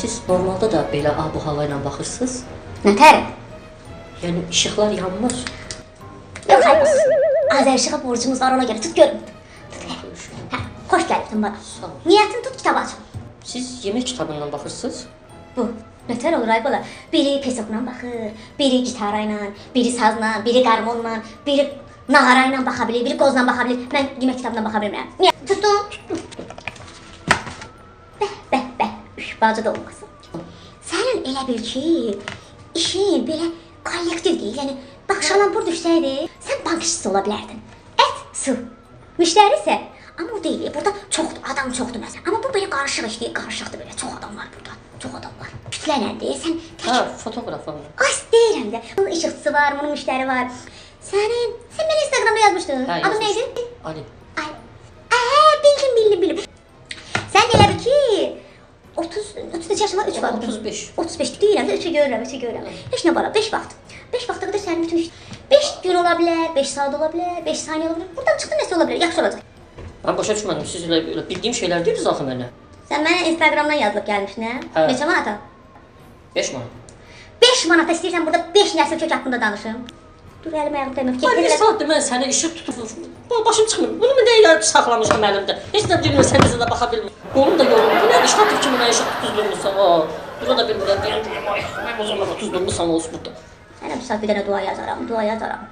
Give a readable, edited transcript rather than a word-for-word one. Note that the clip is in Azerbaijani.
siz normalda da belə ab-hava ilə baxırsınız? Nətər? Yəni işıqlar yanmır. Yox, hayır. Azər işığa borcumuz var, ona görə tut görüm. Hə, xoş gəldin bana. Sağ ol. Niyyətin tut, kitabı aç. Siz yemək kitabından baxırsınız? Bu, nətər olur ay bala? Biri pesokla baxır, biri gitarayla, biri sazla, biri qarmonla, biri nağarayla baxa bilir, biri qozla baxa bilir. Mən yemək kitabından baxa bilmirəm. Niyə? Tutdum. Bəh, üş, bacı da olmasın. Sənin elə bil ki, işin belə kollektiv deyil, yəni Şalampur düşsəydi, sən bankçısı ola bilərdin. Et, su. Müştəri isə, amma o deyil, burada çoxdur, adam çoxdur məsələn. Amma bu belə qarışıq iş deyil, qarışıqdır belə, çox adam var burada, çox adam var. Kütlənədir, sən tək... Ha, fotoqrafım. Ay, deyirəm də, bunun işıqçısı var, bunun müştəri var. Sən mənə Instagramda yazmışdın, adım neydi? Ali. Bildim. Sən elə bil ki, 30 yaşında 3 var. 35. 35 deyirəm də 3'ü görürəm. Heç nə bala, 5 vaxt. 5 vaxta qədər sənin bütün 5 gün ola bilər, 5 saat ola bilər, 5 saniyə ola bilər. Buradan çıxdı nəsə ola bilər, yaxşı olacaq. Mən başa düşmədim, siz elə bildiyim şeylər deyirsiz axı mənə. Sən mənə Instagramdan yazılıb gəlmişdin, hə? Hə. Neçə manata? 5 manat. 5 manata istəyirsən burada 5 nəsil kök haqqında danışım. Dur əlim ayağım dəymə. Bir saatdır mən sənə işıq tutub, başım çıxmır. Bunu mu deyirlər saxlamışam əlimdə? Heç nə bilmirəm, sən bizə də baxa bilmir. Yolum da yolum. Bu nədir? Şatif kimi mən işıq tutuzdurmuşsan, ha. Burada da bilmirəm, deyirəm, ay, mən o zaman tutuzdurmuşsan olsun burada. Sənə bir saat bir dənə dua yazaram.